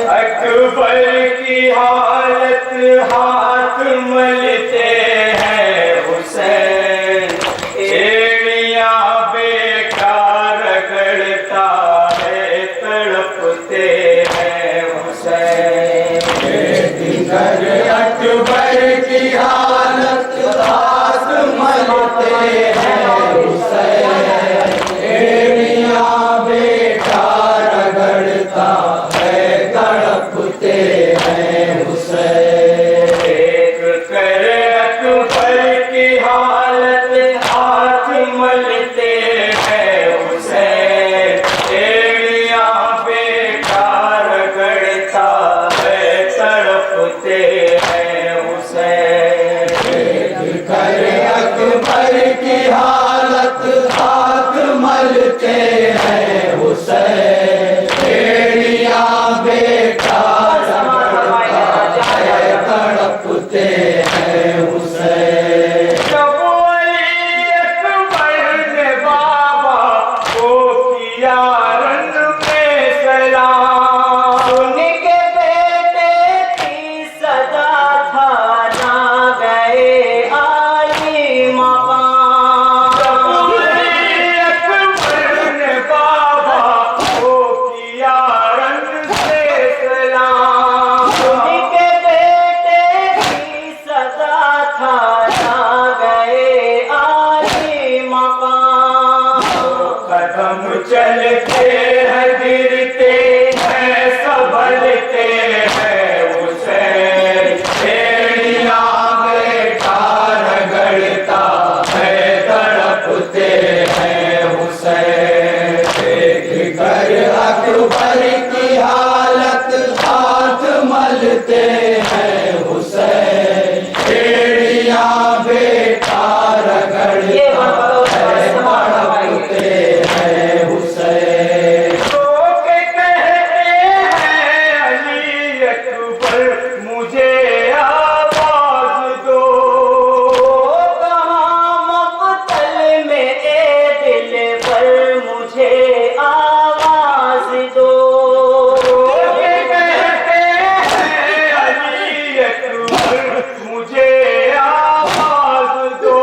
अकबर की हालत हाथ मलते हैं हुसैन, एड़ियां बेकार रगड़ता है तड़पते हैं हुसैन। दिगर अकबर की हालत हाथ मलते हैं हुसैन, एड़ियां बेकार रगड़ता है तड़पते हैं हुसैन। देख कर अकबर की हालत हाथ मलते हैं हुसैन, एड़ियां बेकार रगड़ता है तड़पते हैं हुसैन। देख कर अकबर की हालत हाथ मलते हैं हुसैन, एड़ियां बेकार रगड़ता है तड़पते हैं हुसैन। जब अली अकबर ने बाबा को किया रंग में सलाम, सुन के बेटे की सदा था ना गए आली मकाम। जब अली अकबर ने बाबा को किया रंग से सलाम, सुन के बेटे की सदा था ना गए आली मकाम। कदम चलते हैं गिरते हैं संभलते हैं हुसैन, एड़ियां बेकार रगड़ता है तड़पते हैं हुसैन। देख कर अकबर की हालत हाथ मलते हैं हुसैन, एड़ियां बेकार रगड़ता है तड़पते हैं हुसैन। लोग कहते हैं अली अकबर मुझे आवाज दो, कहाँ मक़तल में ए दिल पर मुझे आवाज दो। लोग कहते हैं अली अकबर मुझे आवाज दो,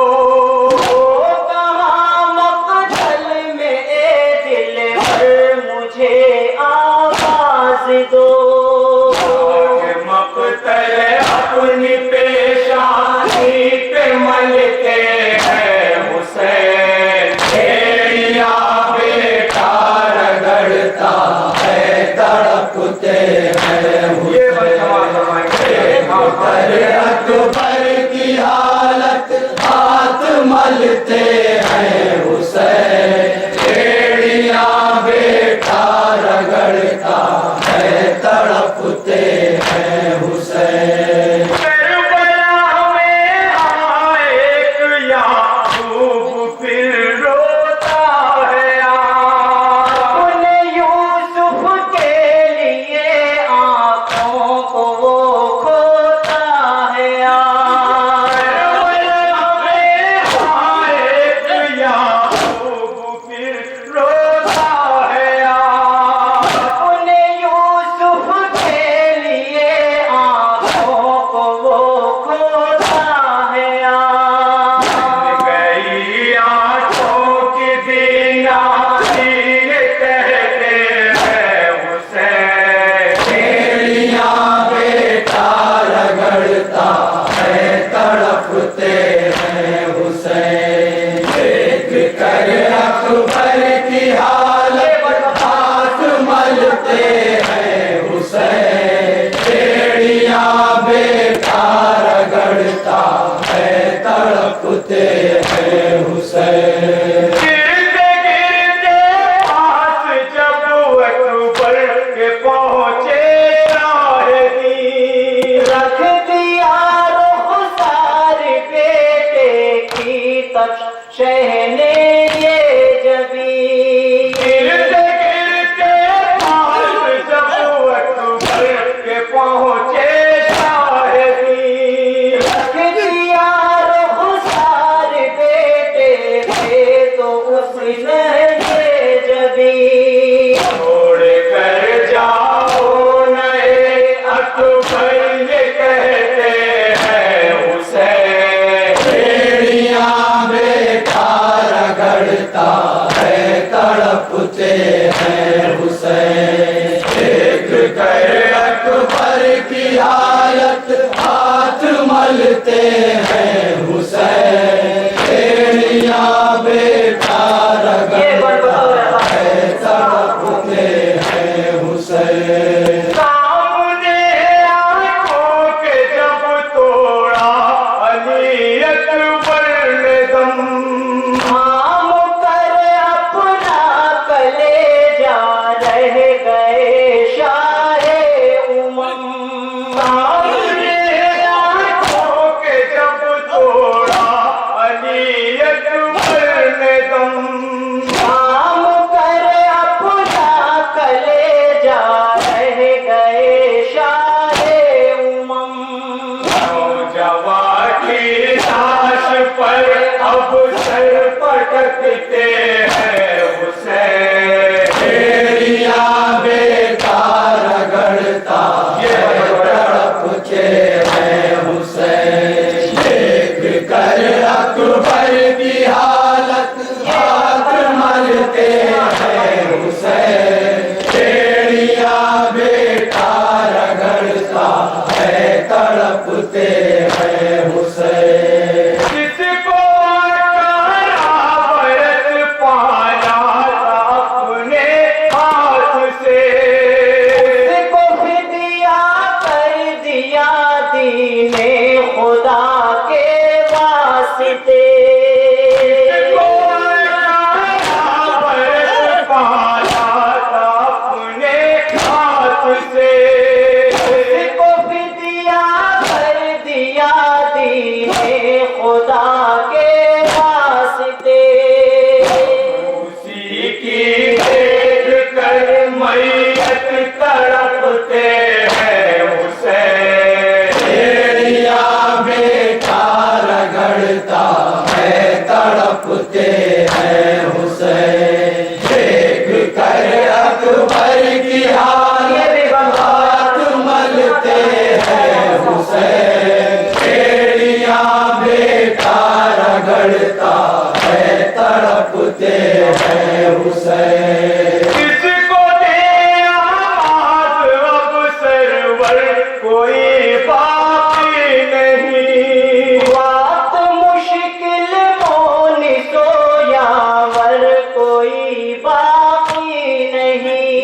कहाँ मक़तल में ए दिल पर मुझे आवाज दो। मक़तल अपनी पेशानी पे मलते हैं हुसैन, एड़ियां बेकार रगड़ता है तड़पते हैं हुसैन। कर अकबर की हालत हाथ मलते हैं हुसैन, एड़ियां बेकार रगड़ता है तड़पते हैं हुसैन। करबला में एक याकूब फिर रोता है यार, अपने यूसुफ के लिए आंखों को वो खोता है यार। करबला में एक याकूब फिर रोता है यार, अपने यूसुफ के लिए कर अकबर की हालत हाथ मलते हैं हुसैन। एड़ियां बेटा रगड़ता है तड़पते हैं हुसैन। सामने आंखों के जब तोड़ा अली अकबर ने दम, थाम कर अपना कलेजा रह गए शाहे उमम। सामने आंखों के जब तोड़ा अली अकबर ने दम, थाम कर अपना कलेजा रह गए शाहे उमम। नौजवान की लाश पर अब सर पटकते हैं हुसैन। एड़ियां बेटा रगड़ता है तड़पते हैं हुसैन। देख कर अकबर की हालत हाथ मलते हैं हुसैन। एड़ियां बेटा रगड़ता है तड़पते हैं हुसैन। जिसको करावरत पाया था अपने हाथ से, उसको फिदिया कर दिया दीने खुदा के वास्ते। जिसको करावरत पाया था अपने हाथ से, उसको फिदिया कर दिया दीने खुदा के वास्ते। उसी की देख कर मैयत तड़पते हैं हुसैन। एड़ियां बेटा रगड़ता है तड़पते हैं हुसैन। देख कर अकबर की हालत हाथ मलते हैं हुसैन। एड़ियां बेटा रगड़ता है तड़पते हैं हुसैन। किसको दे आवाज अब सरवर कोई बाकी नहीं। बात मुश्किल मोनी सोयावर कोई बाकी नहीं।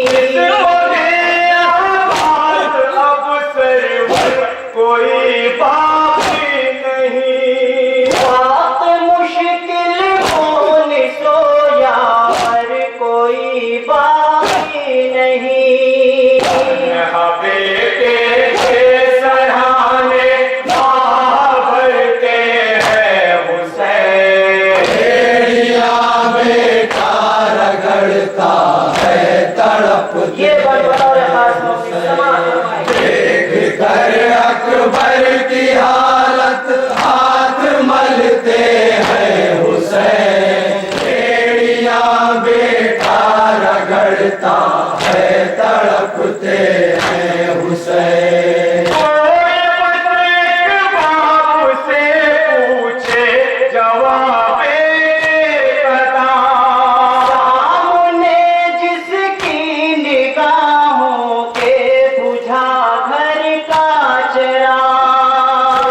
किसको दे आवाज अब सरवर कोई बाकी नहीं। बात मुश्किल मोनी सोयावर कोई बाकी नहीं। बेटे के सराहने भरते हैं हुसैन। एड़ियां बेटा रगड़ता है तड़पते ये बात बताओ रे खास देख कर अकबर की हालत हाथ मलते हैं हुसैन। एड़ियां बेटा रगड़ता है तड़पते हैं हुसैन। कोई बस एक बाप से पूछे जवाबे कदा, सामने जिसकी निगाहों के बुझा घर का चरा।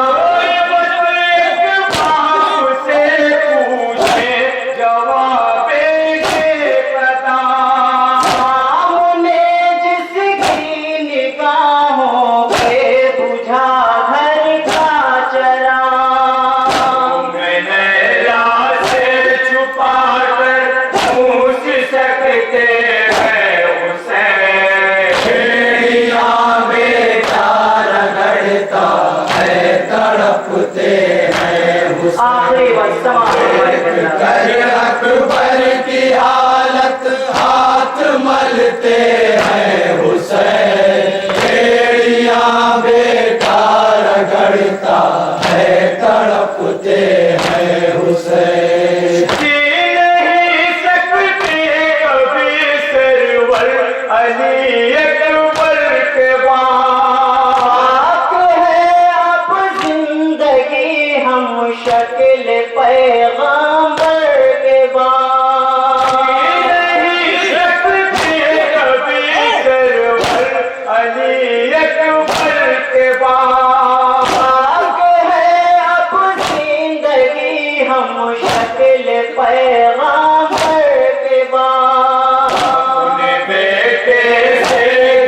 कोई बस एक बाप से पूछे जवाबे कदा, सामने जिसकी निगाहों अली अकबर के बाद आगे है अब जिंदगी हम शक्ल पैगंबर के बाद। अपने बेटे से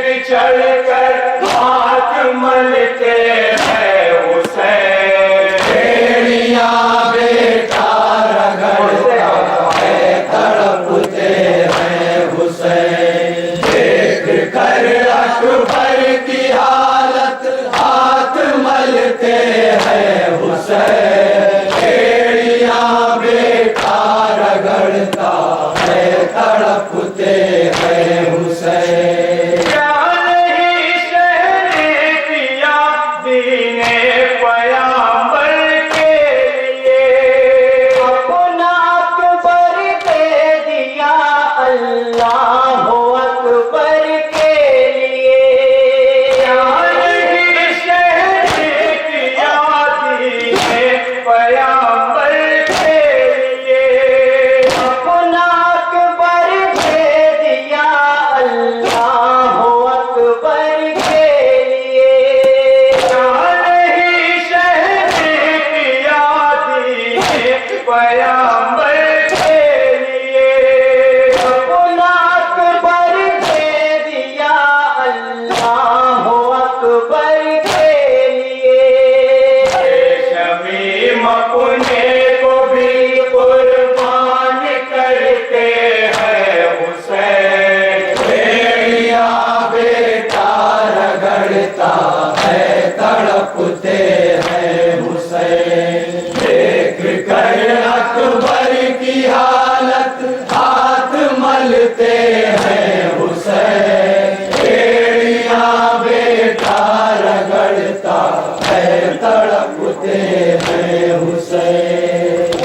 बिछड़ कर हाथ मलते हैं हुसैन। बेड़ियां बेटा रगड़ता है तड़पते हैं हुसैन। देख कर अकबर की हालत हाथ मलते हैं हुसैन। बेड़ियां बेटा रगड़ता है तड़पते हैं हुसैन। क्या नहीं शहरे दिया दीने पयाम्बर के लिए। अपना अकबर दे दिया अल्लाह अकबर के लिए। नहीं शहरे दिया दीने पयाम्बर के लिए। अपना अकबर दे दिया अल्लाह अकबर के लिए। नहीं शहरे दिया दीने पयाम्बर के लिए। अपना अकबर दे दिया अल्लाह अकबर के लिए। शमीम अपने को भी कुर्बान करते हैं हुसैन। बेड़ियां बेटा रगड़ता है तड़पते हैं हुसैन। देख कर अकबर की हालत हाथ मलते हैं हुसैन। बेड़ियां बेटा रगड़ता है तड़पते हैं हुसैन।